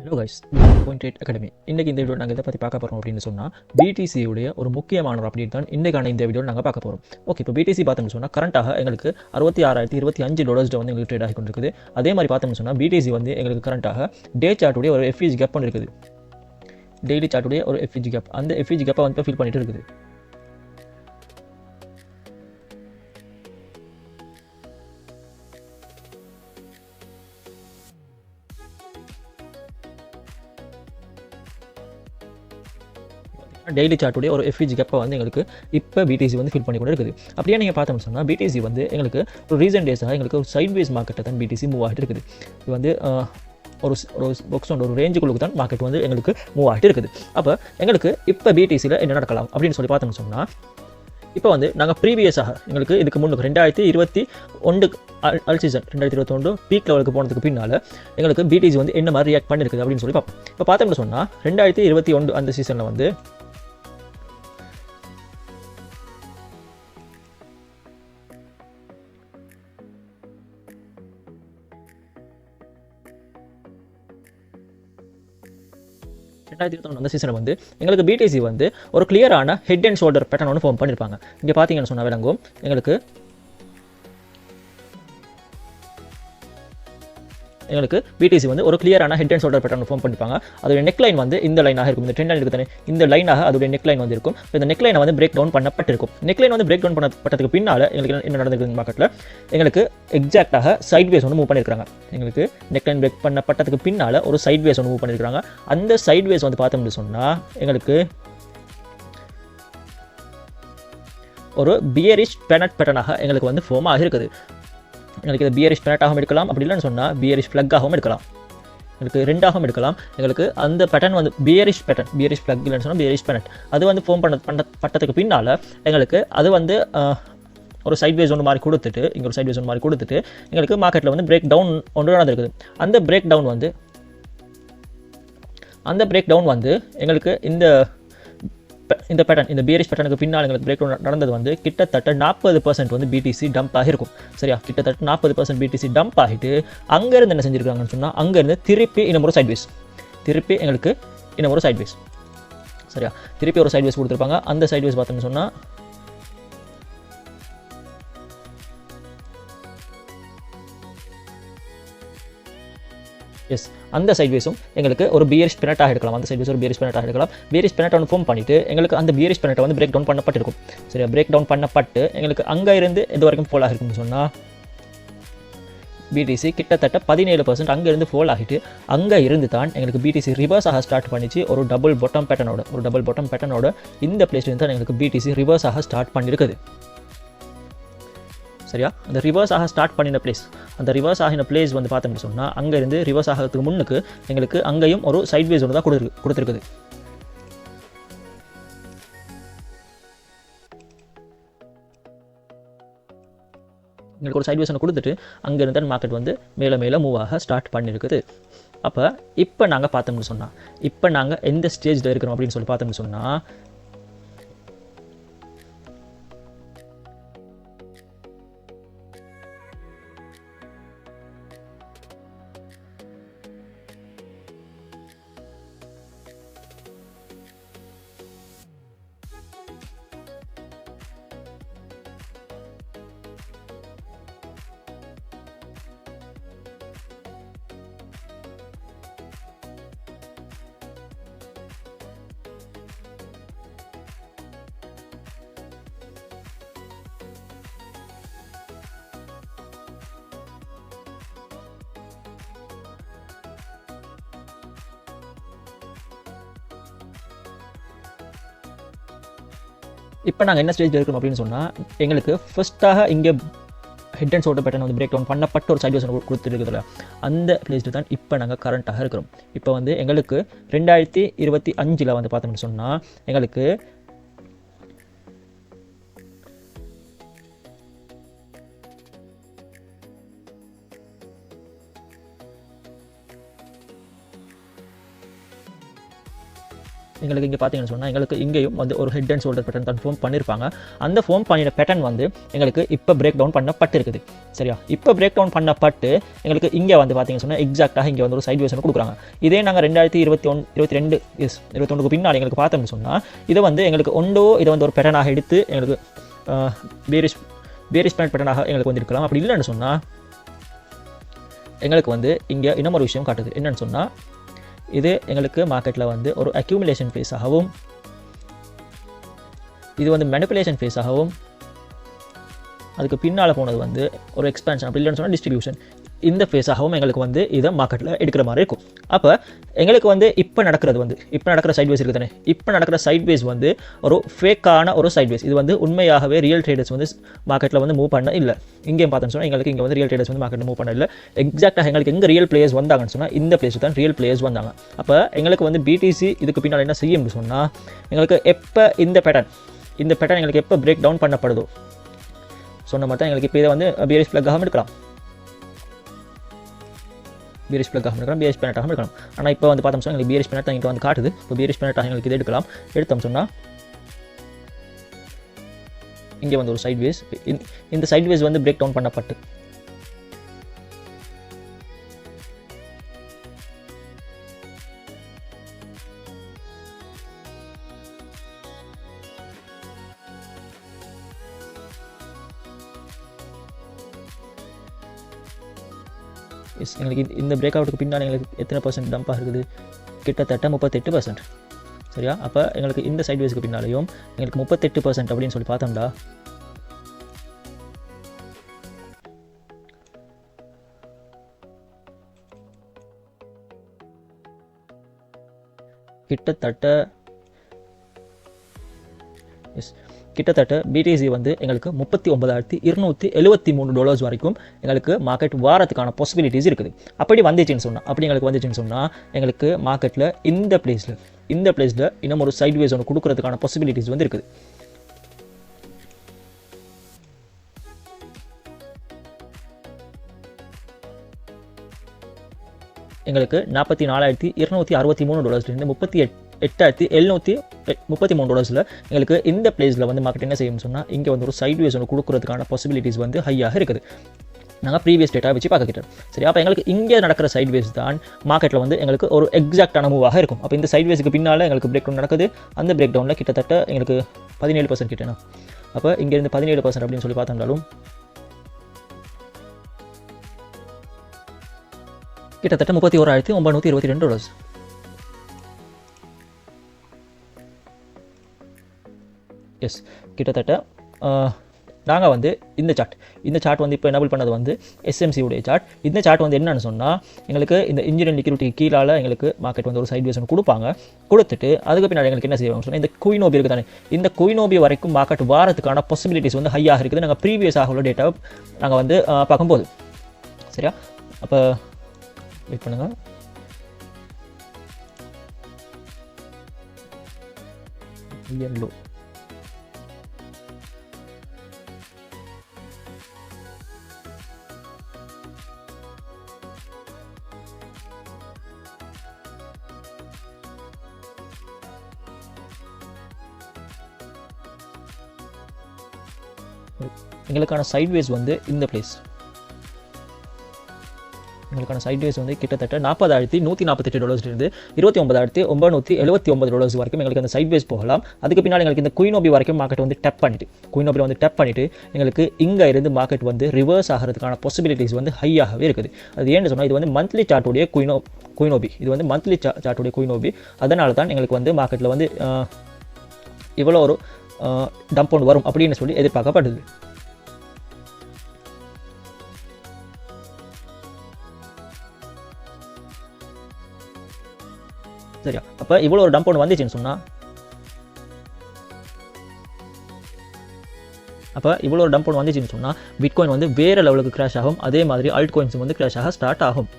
Hello guys, point eight academy. இன்றைக்கி இந்த video நாங்கள் எதை பற்றி பார்க்க போகிறோம் அப்படின்னு சொன்னால், பிடிசியுடைய ஒரு முக்கியமான ஒரு அப்டேட் தான் இன்றைக்கான இந்த வீடியோ நாங்கள் பார்க்க போகிறோம். ஓகே, இப்போ பிடிசி பார்த்தோம்னு சொன்னால் கரண்ட்டாக எங்களுக்கு $66,025 வந்து எங்களுக்கு ட்ரேட் ஆகி கொண்டிருக்குது. அதே மாதிரி பார்த்தோம்னு சொன்னால் பிடிசி வந்து எங்களுக்கு கரண்ட்டாக டே சார்ட்டுடைய ஒரு எஃப்இஜி கேப் ஒன்று இருக்குது. டெய்லி சார்ட்டுடைய ஒரு எஃப்இஜி கேப், அந்த எஃப்இஜி கேப்பை வந்து ஃபில் பண்ணிட்டு இருக்குது. டெய்லி சார்ட்டுடைய ஒரு எஃப்இஜி கேப்பை வந்து எங்களுக்கு இப்போ பிடிசி வந்து ஃபில் பண்ணி கொண்டு இருக்குது. அப்படியே நீங்கள் பார்த்தோம்னு சொன்னால் பிடிசி வந்து எங்களுக்கு ஒரு ரீசன்ட் டேஸாக எங்களுக்கு ஒரு சைட்வேஸ் மார்க்கெட்டை தான் பிடிசி மூவ் ஆகிட்டு இருக்குது. இது வந்து ஒரு பாக்ஸ் ஒரு ரேஞ்சுக்குள்ளுக்கு தான் மார்க்கெட் வந்து எங்களுக்கு மூவ் ஆகிட்டு இருக்குது. அப்போ எங்களுக்கு இப்போ பிடிசியில் என்ன நடக்கலாம் அப்படின்னு சொல்லி பார்த்தோம்னு சொன்னால், இப்போ வந்து நாங்கள் ப்ரீவியஸாக எங்களுக்கு இதுக்கு முன்னுக்கு 2021 அல் சீசன் 2021 பீக் லெவலுக்கு போனதுக்கு பின்னால் எங்களுக்கு பிடிசி வந்து என்ன மாதிரி ரியாக்ட் பண்ணியிருக்குது அப்படின்னு சொல்லி பார்ப்போம். இப்போ பார்த்தோம்னு சொன்னால் 2021 அந்த சீசனில் வந்து அந்த சீசனை வந்து எங்களுக்கு பிடிசி வந்து ஒரு கிளியரான ஹெட் அண்ட் ஷோல்டர் பேட்டர்ன் ஒன்று ஃபார்ம் பண்ணியிருப்பாங்க. இங்கே பார்த்தீங்கன்னு சொன்னால் விளங்கும் எங்களுக்கு பிடிசி வந்து ஒரு கிளியரான head and shoulder pattern form பண்ணிப்பாங்க. அதோட நெக் லைன் வந்து இந்த லைனாக இருக்கும். இந்த ட்ரெண்ட் லைன் இருக்குது, இந்த லைனாக அதோட நெக் லைன் வந்து இருக்கும். இந்த நெக் லைனை வந்து பிரேக் டவுன் பண்ணப்பட்டிருக்கும். நெக் லைன் வந்து பிரேக் டவுன் பண்ணப்பட்டதுக்கு பின்னால் எங்களுக்கு என்ன நடந்திருக்கு மார்க்கெட்டில், எங்களுக்கு எக்ஸாக்டாக சைட் வேஸ் ஒன்று மூவ் பண்ணியிருக்காங்க. எங்களுக்கு நெக் லைன் பிரேக் பண்ணப்பட்டதுக்கு பின்னால் ஒரு சைட் வேஸ் ஒன்று மூவ் பண்ணியிருக்காங்க. அந்த சைட் வேஸ் வந்து பார்த்தோம்னு சொன்னால் எங்களுக்கு ஒரு பியரிஷ் பேட்டர்னாக எங்களுக்கு வந்து ஃபார்ம் ஆகிருக்குது. எங்களுக்கு இது பியரிஷ் பேனட்டாகவும் எடுக்கலாம், அப்படி இல்லைன்னு சொன்னால் பியரிஷ் ஃப்ளக்காகவும் எடுக்கலாம். எங்களுக்கு ரெண்டாகவும் எடுக்கலாம். எங்களுக்கு அந்த பேட்டர்ன் வந்து பியரிஷ் ஃப்ளக் இல்லைன்னு சொன்னால் பியரிஷ் பேனட் அது வந்து ஃபார்ம் பட்டதுக்கு பின்னால் எங்களுக்கு அது வந்து ஒரு சைட்வேஸ் ஒன்று மாதிரி கொடுத்துட்டு இங்கே ஒரு சைட்வேஸ் ஒன்று மாதிரி கொடுத்துட்டு எங்களுக்கு மார்க்கெட்டில் வந்து பிரேக் டவுன் ஒன்று நடந்திருக்குது. அந்த பிரேக் டவுன் வந்து எங்களுக்கு இந்த பேட்டர்ன், இந்த பியரிஷ் பேட்டர்னுக்கு பின்னால் எங்களுக்கு பிரேக் டவுன் நடந்தது வந்து கிட்டத்தட்ட 40% வந்து பிடிசி டம்ப் ஆகிருக்கும். சரியா, கிட்டத்தட்ட 40% பிடிசி டம்ப் ஆகிட்டு அங்கேருந்து என்ன செஞ்சுருக்காங்கன்னு சொன்னால், அங்கேருந்து திருப்பி இன்னொரு சைட்வேஸ், சரியா, திருப்பி ஒரு சைட்வேஸ் கொடுத்துருப்பாங்க. அந்த சைட்வேஸ் பார்த்தோம்னு சொன்னால் அந்த சைட்வேஸும் எங்களுக்கு ஒரு பியரிஷ் பேனட்டாக எடுக்கலாம். அந்த சைட்வேஸ் ஒரு பியரிஷ் பேனட்டாக எடுக்கலாம். பியரிஷ் பேனட் ஒன்று ஃபார்ம் பண்ணிவிட்டு எங்களுக்கு அந்த பியரிஷ் பேனட்டை வந்து பிரேக் டவுன் பண்ணப்பட்டிருக்கும். சரியா, பிரேக் டவுன் பண்ணப்பட்டு எங்களுக்கு அங்கே இருந்து எது வரைக்கும் ஃபோல் ஆகிருக்குன்னு சொன்னால் பிடிசி கிட்டத்தட்ட 17% அங்கேருந்து ஃபோல் ஆகிட்டு அங்கே இருந்து தான் எங்களுக்கு பிடிசி ரிவர்ஸ் ஆக ஸ்டார்ட் பண்ணிச்சு. ஒரு டபுள் பாட்டம் பேட்டர்னோட இந்த பிளேஸ்லேருந்து தான் எங்களுக்கு பிடிசி ரிவர்ஸ் ஆக ஸ்டார்ட் பண்ணியிருக்குது. சரியா, அந்த ரிவர்ஸ் ஆக ஸ்டார்ட் பண்ணின பிளேஸ், அந்த ரிவர்ஸ் ஆகின பிளேஸ் வந்து பார்த்தோம்னு சொன்னால் அங்கேருந்து ரிவர்ஸ் ஆகிறதுக்கு முன்னுக்கு எங்களுக்கு அங்கேயும் ஒரு சைட்வேஸ் ஒன்று தான் கொடுத்துருக்குது. எங்களுக்கு ஒரு சைட்வேஸ் ஒன்று கொடுத்துட்டு அங்கேருந்து தான் மார்க்கெட் வந்து மேலே மூவ் ஆக ஸ்டார்ட் பண்ணியிருக்குது. அப்போ இப்போ நாங்கள் பார்த்தோம்னு சொன்னால், இப்போ நாங்கள் எந்த ஸ்டேஜில் இருக்கிறோம் அப்படின்னு சொல்லி பார்த்தோம்னு சொன்னால், இப்போ நாங்கள் என்ன ஸ்டேஜில் இருக்கிறோம் அப்படின்னு சொன்னால், எங்களுக்கு ஃபர்ஸ்ட்டாக இங்கே ஹெட் அண்ட் ஷோல்டர் பேட்டர்ன் வந்து பிரேக் டவுன் பண்ணப்பட்ட ஒரு சைட்வேஸ் கொடுத்துருக்குதுல, அந்த பிளேஸில் தான் இப்போ நாங்கள் கரண்ட்டாக இருக்கிறோம். இப்போ வந்து எங்களுக்கு 2025 வந்து பார்த்தோம்னு சொன்னால் எங்களுக்கு எங்களுக்கு இங்கே பார்த்தீங்கன்னு சொன்னால் எங்களுக்கு இங்கேயும் வந்து ஒரு head and shoulder pattern confirm பண்ணியிருப்பாங்க. அந்த ஃபார்ம் பண்ணின பேட்டர்ன் வந்து எங்களுக்கு இப்போ பிரேக் டவுன் பண்ணப்பட்டு இருக்குது. சரியா, இப்போ பிரேக் டவுன் பண்ணப்பட்டு எங்களுக்கு இங்கே வந்து பார்த்தீங்கன்னு சொன்னால் எக்ஸாக்டாக இங்கே வந்து ஒரு சைட் வேஸ் கொடுக்குறாங்க. இதே நாங்கள் 2021 பின்னால் எங்களுக்கு பார்த்தோம்னு சொன்னால் இதை வந்து எங்களுக்கு இதை வந்து ஒரு பேட்டர்னாக எடுத்து எங்களுக்கு பேரிஷ் பேட்டர்னாக எங்களுக்கு வந்து இருக்கலாம். அப்படி இல்லைன்னு சொன்னால் எங்களுக்கு வந்து இங்கே இன்னொரு விஷயம் காட்டுது. என்னென்னு சொன்னால் இது எங்களுக்கு மார்க்கெட்டில் வந்து ஒரு அக்யூமுலேஷன் ஃபேஸாகவும் இது வந்து மேனிப்புலேஷன் ஃபேஸாகவும் அதுக்கு பின்னால் போனது வந்து ஒரு எக்ஸ்பேன்ஷன், அப்படி இல்லைன்னு சொன்னால் டிஸ்ட்ரிபியூஷன், இந்த ஃபேஸாகவும் எங்களுக்கு வந்து இதை மார்க்கெட்டில் எடுக்கிற மாதிரி இருக்கும். அப்போ எங்களுக்கு வந்து இப்போ நடக்கிற சைட் வேஸ் இருக்குது தானே, இப்போ நடக்கிற சைட் வேஸ் வந்து ஒரு ஃபேக்கான ஒரு சைட் வேஸ். இது வந்து உண்மையாகவே ரியல் ட்ரேடர்ஸ் வந்து மார்க்கெட்டில் வந்து மூவ் பண்ண இல்லை. இங்கேயும் பார்த்தோன்னு சொன்னால் எங்களுக்கு இங்கே வந்து ரியல் ட்ரேடர்ஸ் வந்து மார்க்கெட்டில் மூவ் பண்ண இல்லை. எக்ஸாக்டாக எங்களுக்கு எங்கே ரியல் பிளேயர்ஸ் வந்தாங்கன்னு சொன்னால் இந்த பிளேஸ் தான் ரியல் பிளேயர்ஸ் வந்தாங்க. அப்போ எங்களுக்கு வந்து பிடிசி இதுக்கு பின்னால் என்ன செய்யும்னு சொன்னால் எங்களுக்கு எப்போ இந்த பேட்டர்ன் எங்களுக்கு எப்போ பிரேக் டவுன் பண்ணப்படுதோ சொன்ன மாதிரி தான் எங்களுக்கு இப்போ இதை வந்து பியரிஷ் பிளக்காகவும் எடுக்கலாம், பியரிஷ் பேனட்டாகவும் எடுக்கலாம். ஆனால் இப்போ வந்து பார்த்தோம் சொன்னால் எங்களுக்கு பியரிஷ் பேனட் தான் இங்கே வந்து காட்டுது. இப்போ பியரிஷ் பேனட்டாக எங்களுக்கு இதை எடுத்தோம் சொன்னால் இங்கே வந்து ஒரு சைட் வேஸ், இந்த சைட் வேஸ் வந்து பிரேக் டவுன் பண்ணப்பட்டு எங்களுக்கு இந்த பிரேக் அவுட்டுக்கு பின்னால் எங்களுக்கு எத்தனை % டம்பாக இருக்குது, கிட்டத்தட்ட 38%. சரியா, அப்போ எங்களுக்கு இந்த சைட் வேஸுக்கு பின்னாலேயும் எங்களுக்கு 38% அப்படின்னு சொல்லி பார்த்தோம்டா கிட்டத்தட்ட பிடிசி வந்து எங்களுக்கு $39,273 வரைக்கும் எங்களுக்கு மார்க்கெட் வாரத்துக்கான பாசிபிலிட்டிஸ் இருக்குது. அப்படி வந்துச்சுன்னு சொன்னால் எங்களுக்கு மார்க்கெட்டில் இந்த பிளேஸில் இன்னும் ஒரு சைட் வேஸ் ஒன்று கொடுக்கறதுக்கான பாசிபிலிட்டிஸ் வந்து இருக்குது. எங்களுக்கு $44,263 $38,733 எங்களுக்கு இந்த பிளேஸில் வந்து மார்க்கெட் என்ன செய்யும்னு சொன்னால் இங்கே வந்து ஒரு சைட் வேஸ் ஒன்று கொடுக்கறதுக்கான பாசிபிலிட்டிஸ் வந்து ஹையாக இருக்குது. நாங்கள் ப்ரீவியஸ் டேட்டா வச்சு பார்க்கிட்டோம். சரி, அப்போ எங்களுக்கு இங்கே நடக்கிற சைட் வேஸ் தான் மார்க்கெட்டில் வந்து எங்களுக்கு ஒரு எக்ஸாக்டான மூவாக இருக்கும். அப்போ இந்த சைட் வேஸுக்கு பின்னால் எங்களுக்கு பிரேக் டவுன் நடக்குது. அந்த பிரேக் டவுனில் கிட்டத்தட்ட எங்களுக்கு 17% கிட்டேனா. அப்போ இங்கேருந்து 17% அப்படின்னு சொல்லி பார்த்தோம்னாலும் கிட்டத்தட்ட $31,922. எஸ், கிட்டத்தட்ட நாங்கள் வந்து இந்த சார்ட் வந்து இப்போ எனபிள் பண்ணது வந்து எஸ்எம்சி உடைய சார்ட். இந்த சார்ட் வந்து என்னன்னு சொன்னால் எங்களுக்கு இந்த இன்ஜினியரிங் லிக்விடிட்டி கீழால் எங்களுக்கு மார்க்கெட் வந்து ஒரு சைட் வேஸ் ஒன்று கொடுத்துட்டு அதுக்கு பின்னாடி எங்களுக்கு என்ன செய்வாங்க சொன்னால் இந்த குயினோபி இருக்குது தானே, இந்த குயினோபி வரைக்கும் மார்க்கெட் வாரத்துக்கான பாசிபிலிட்டிஸ் வந்து ஹையாக இருக்குது. நாங்கள் ப்ரீவியஸாக உள்ள டேட்டாவை நாங்கள் வந்து பார்க்கும்போது சரியா. அப்போ வெயிட் பண்ணுங்கள். லோ எங்களுக்கான சைட்வேஸ் வந்து இந்த பிளேஸ், எங்களுக்கான சைட்வேஸ் வந்து கிட்டத்தட்ட $40,148 இருந்து $29,979 வரைக்கும் எங்களுக்கு அந்த சைட்வேஸ் போகலாம். அதுக்கு பின்னால் எங்களுக்கு இந்த குயினோபி வரைக்கும் மார்க்கெட் வந்து டப் பண்ணிட்டு எங்களுக்கு இங்கே இருந்து மார்க்கெட் வந்து ரிவர்ஸ் ஆகிறதுக்கான பாசிபிலிட்டிஸ் வந்து ஹையாகவே இருக்குது. அது ஏன்னு சொன்னால் இது வந்து மந்த்லி சார்ட்டுடைய குயினோபி, இது வந்து மந்த்லி சார்ட்டுடைய குயினோபி. அதனால தான் எங்களுக்கு வந்து மார்க்கெட்டில் வந்து இவ்வளோ ஒரு டம்ப் ஒன்று வரும் அப்படின்னு சொல்லி எதிர்பார்க்கப்படுது. சரியா, அப்போ இவ்வளோ ஒரு டம்ப் ஒன்று வந்துச்சுன்னு சொன்னால் பிட்காயின் வந்து வேறு லெவலுக்கு கிராஷ் ஆகும். அதே மாதிரி ஆல்ட் காயின்ஸும் வந்து கிராஷ் ஆக ஸ்டார்ட் ஆகும்.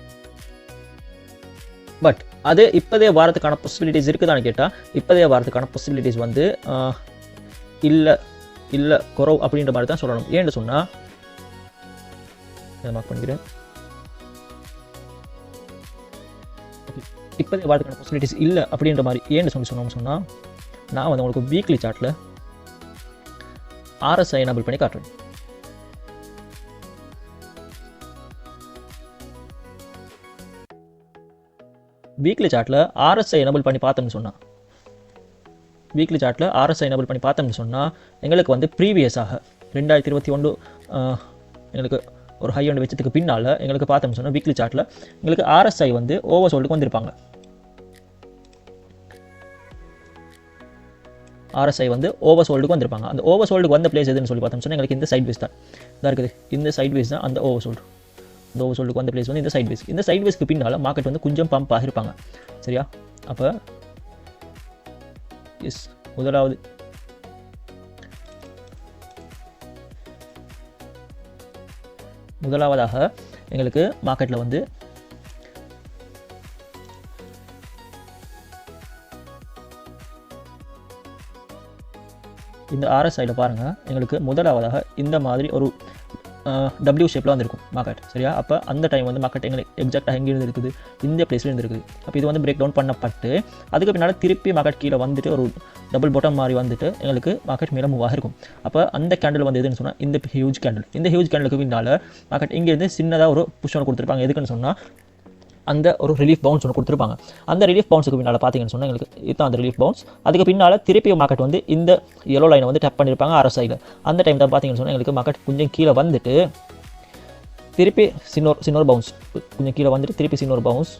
பட் அது இப்போதே வாரத்துக்கான பாசிபிலிட்டிஸ் இருக்குதான்னு கேட்டால் இப்போதே வாரத்துக்கான பாசிபிலிட்டிஸ் வந்து இல்லை குறவு அப்படின்ற மாதிரி தான் சொல்லணும். ஏன்னு சொன்னால் மார்க் பண்ணிக்கிறேன். இப்போதே வரதுக்கான பாசிபிலிட்டிஸ் இல்லை அப்படின்ற மாதிரி ஏன்னு சொன்னோம்னு சொன்னால் நான் வந்து உங்களுக்கு வீக்லி சார்ட்டில் RSI எனபிள் பண்ணி காட்டுறேன். வீக்லி சார்ட்டில் RSI எனபிள் பண்ணி பார்த்தோம்னு சொன்னால் எங்களுக்கு வந்து ப்ரீவியஸாக 2021 எங்களுக்கு ஒரு ஹை ஒன்று வச்சதுக்கு பின்னால் எங்களுக்கு பார்த்தோம்னு சொன்னால் வீக்லி சார்ட்டில் எங்களுக்கு RSI வந்து ஓவர்சோல்டுக்கு வந்திருப்பாங்க. RSI வந்து ஓவர்சோல்டுக்கு வந்திருப்பாங்க. அந்த ஓவர்சோல்டுக்கு வந்த பிளேஸ் எதுன்னு சொல்லி பார்த்தோம்னு சொன்னால் எங்களுக்கு இந்த சைட் வேஸ் தான் இதாக இருக்குது. இந்த சைட் வேஸ் தான் அந்த ஓவர்சோல்டு. அந்த ஓவர்சோல்டுக்கு வந்த பிளேஸ் வந்து இந்த சைட் வேஸ். இந்த சைட் வேஸ்க்கு பின்னால் மார்க்கெட் வந்து கொஞ்சம் பம்ப் ஆகிருப்பாங்க. சரியா? அப்போ முதலாவதாக எங்களுக்கு மார்க்கெட்டில் வந்து இந்த RSIயில் பாருங்கள், எங்களுக்கு முதலாவதாக இந்த மாதிரி ஒரு W ஷேப்பில் வந்துருக்கும் மார்க்கெட். சரியா? அப்போ அந்த டைம் வந்து மார்க்கெட் எங்களுக்கு எக்ஸாக்டாக எங்கேருந்து இருக்குது, இந்த பிளேஸில் இருந்துருக்குது. அப்போ இது வந்து பிரேக் டவுன் பண்ணப்பட்டு அதுக்கு பின்னால் திருப்பி மார்க்கெட் கீழே வந்துட்டு ஒரு டபுள் பாட்டம் மாதிரி வந்துட்டு எங்களுக்கு மார்க்கெட் மேலே மூவ் ஆகிருக்கும். அப்போ அந்த கேண்டில் வந்து எதுன்னு சொன்னால் இந்த ஹியூஜ் கேண்டிலுக்கு பின்னால் மார்க்கெட் இங்கேருந்து சின்னதாக ஒரு புஷ் ஒன்று கொடுத்துருப்பாங்க. எதுக்குன்னு சொன்னால் அந்த ஒரு ரிலீஃப் பவுன்ஸ் ஒன்று கொடுத்துருப்பாங்க. அந்த ரிலீஃப் பவுன்ஸுக்கு பின்னால் பார்த்தீங்கன்னு சொன்னால் எங்களுக்கு இதுதான் அந்த ரிலீஃப் பவுன்ஸ். அதுக்கு பின்னால் திருப்பி மார்க்கெட் வந்து இந்த எல்லோ லைனை வந்து டப் பண்ணியிருப்பாங்க RSIயில். அந்த டைம் தான் பார்த்தீங்கன்னு சொன்னால் எங்களுக்கு மார்க்கெட் கொஞ்சம் கீழே வந்துட்டு திருப்பி சின்னொரு பவுன்ஸ், கொஞ்சம் கீழே வந்துட்டு திருப்பி சின்னொரு பவுன்ஸ்,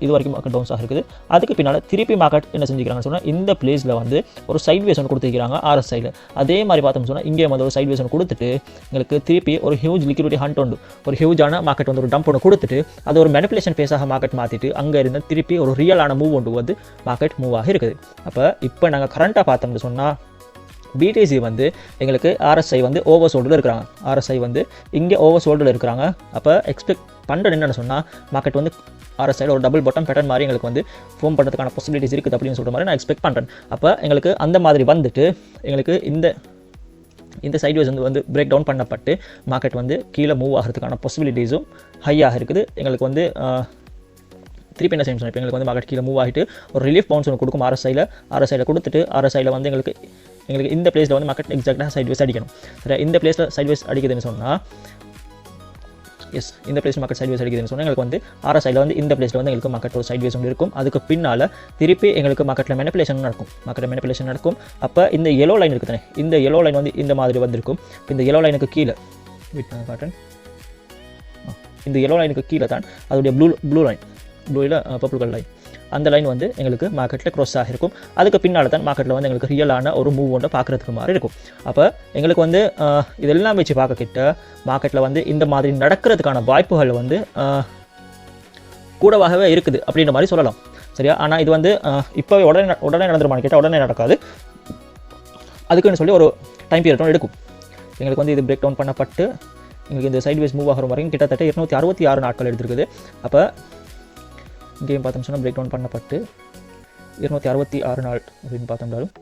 இது வரைக்கும் மார்க்கெட் பவுன்ஸ் ஆகிருக்குது. அதுக்கு பின்னால் திருப்பி மார்க்கெட் என்ன செஞ்சுக்கிறாங்கன்னு சொன்னால் இந்த பிளேஸில் வந்து ஒரு சைட் வேஸ் ஒன்று கொடுத்துருக்காங்க RSIயில். அதே மாதிரி பார்த்தோம்னு சொன்னால் இங்கே வந்து ஒரு சைட் வேஸ் ஒன்று கொடுத்துட்டு எங்களுக்கு திருப்பி ஒரு ஹியூஜ் லிக்விடிட்டி ஹண்ட் உண்டு, ஒரு ஹியூஜான மார்க்கெட் வந்து ஒரு டம்ப் ஒன்று கொடுத்துட்டு அது ஒரு மேனிபுலேஷன் ஃபேஸாக மார்க்கெட் மாற்றிட்டு அங்கே இருந்து திருப்பி ஒரு ரியலான மூவ் ஒன்று வந்து மார்க்கெட் மூவ் ஆகி இருக்குது. இப்போ நாங்கள் கரண்ட்டாக பார்த்தோம்னு சொன்னால் BTC வந்து எங்களுக்கு RSI வந்து ஓவர்சோல்டில் இருக்கிறாங்க. RSI வந்து இங்கே ஓவர்சோல்டில் இருக்கிறாங்க. அப்போ எக்ஸ்பெக்ட் பண்ணுறது என்னென்னு சொன்னால் மார்க்கெட் வந்து RSIயில் ஒரு டபுள் பாட்டம் பேட்டர்ன் மாதிரி எங்களுக்கு வந்து ஃபார்ம் பண்ணுறதுக்கான பாசிபிலிட்டிஸ் இருக்குது அப்படின்னு சொல்கிற மாதிரி நான் எக்ஸ்பெக்ட் பண்ணுறேன். அப்போ எங்களுக்கு அந்த மாதிரி வந்துட்டு எங்களுக்கு இந்த சைட்வேஸ் வந்து பிரேக் டவுன் பண்ணப்பட்டு மார்க்கெட் வந்து கீழே மூவ் ஆகிறதுக்கான பாசிபிலிட்டிஸும் ஹையாக இருக்குது. எங்களுக்கு வந்து திருப்பி என்ன செய்யணும் சொன்னால் இப்போ எங்களுக்கு வந்து மார்க்கெட் கீழே மூவ் ஆகிட்டு ஒரு ரிலீஃப் பவுன்ஸ் ஒன்று கொடுக்கும் RSIயில் கொடுத்துட்டு RSIயில் வந்து எங்களுக்கு இந்த பிளேஸில் வந்து மார்க்கெட் எக்ஸாக்டாக சைட்வேஸ் அடிக்கணும். சரி, இந்த பிளேஸில் சைட்வேஸ் அடிக்குதுன்னு சொன்னால் இந்த பிளேஸ் மார்க்கெட் சைட்வேஸ் அடிக்குதுன்னு சொன்னால் எங்களுக்கு வந்து RSIயில் வந்து இந்த பிளேஸில் வந்து எங்களுக்கு மார்க்கெட் ஒரு சைட்வேஸ் ஒன்று இருக்கும். அதுக்கு பின்னால் திருப்பி எங்களுக்கு மார்க்கெட்டில் மேனிபுலேஷன் நடக்கும். அப்போ இந்த எல்லோ லைன் இருக்குது, இந்த எல்லோ லைன் வந்து இந்த மாதிரி வந்திருக்கும். இந்த எல்லோ லைனுக்கு கீழே காட்டுறேன், இந்த எல்லோ லைனுக்கு கீழே தான் அதோடைய ப்ளூவில் பர்பிள் கலர் லைன், அந்த லைன் வந்து எங்களுக்கு மார்க்கெட்டில் க்ராஸ் ஆகிருக்கும். அதுக்கு பின்னால் தான் மார்க்கெட்டில் வந்து எங்களுக்கு ரியலான ஒரு மூவ் ஒன்று பார்க்குறதுக்கு மாதிரி இருக்கும். அப்போ எங்களுக்கு வந்து இதெல்லாம் வச்சு பார்க்கக்கிட்ட மார்க்கெட்டில் வந்து இந்த மாதிரி நடக்கிறதுக்கான வாய்ப்புகள் வந்து கூடவாகவே இருக்குது அப்படின்ற மாதிரி சொல்லலாம். சரியா? ஆனால் இது வந்து இப்போவே உடனே நடந்துருமான்னு கேட்டால் உடனே நடக்காது. அதுக்குன்னு சொல்லி ஒரு டைம் பீரியட் எடுக்கும். எங்களுக்கு வந்து இது பிரேக் டவுன் பண்ணப்பட்டு எங்களுக்கு இந்த சைட்வேஸ் மூவ் ஆகிற வரைக்கும் கிட்டத்தட்ட 266 நாட்கள் எடுத்துருக்குது. அப்போ இங்கேயும் பார்த்தோம்னு சொன்னால் பிரேக் டவுன் பண்ணப்பட்டு 266 நாள் அப்படின்னு பார்த்தோம்னாலும்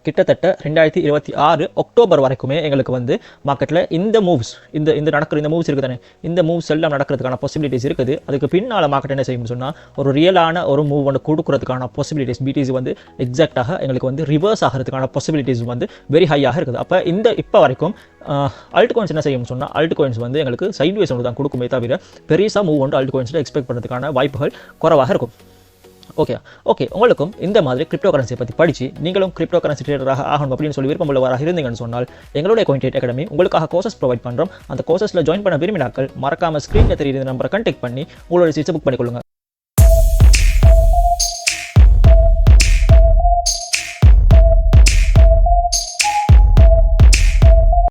கிட்டத்தட்ட 2026 அக்டோபர் வரைக்குமே எங்களுக்கு வந்து மார்க்கெட்டில் இந்த மூவ்ஸ் இந்த நடக்கிற இந்த மூவ்ஸ் இருக்குது தானே, இந்த மூவ்ஸ் எல்லாம் நடக்கிறதுக்கான பாசிபிலிட்டிஸ் இருக்குது. அதுக்கு பின்னால் மார்க்கெட் என்ன செய்யணும்னு சொன்னால் ஒரு ரியலான ஒரு மூவ் வந்து கொடுக்குறதுக்கான பாசிபிலிட்டிஸ் BTC வந்து எக்ஸாக்டாக எங்களுக்கு வந்து ரிவர்ஸ் ஆகிறதுக்கான பாசிபிலிட்டிஸ் வந்து வெரி ஹையாக இருக்குது. அப்போ இப்போ வரைக்கும் அல்ட் காயின்ஸ் என்ன செய்யும்னு சொன்னால் அல்ட் காயின்ஸ் வந்து எங்களுக்கு சைட்வேஸ் ஒன்று தான் கொடுக்குமே தவிர பெருசாக மூவ் வந்து அல்ட் காயின்ஸில் எக்ஸ்பெக்ட் பண்ணுறதுக்கான வாய்ப்புகள் குறைவாக இருக்கும். ஓகே உங்களுக்கும் இந்த மாதிரி கிரிப்டோ கரன்சியை பற்றி படித்து நீங்களும் கிரிப்டோ கரன்சி ட்ரேடராக ஆகணும் அப்படின்னு சொல்லி விருப்பம் உள்ளவராக இருந்தீங்கன்னு சொன்னால் எங்களுடைய CoinTrade Academy உங்களுக்காக கோர்சஸ் ப்ரொவைட் பண்ணுறோம். அந்த கோர்சஸில் ஜாயின் பண்ண விரும்பினாக்கள் மறக்காமல் ஸ்க்ரீனில் தெரியுற நம்பரை கான்டாக்ட் பண்ணி உங்களோட சீட்ஸை புக் பண்ணிக்கொள்ளுங்க.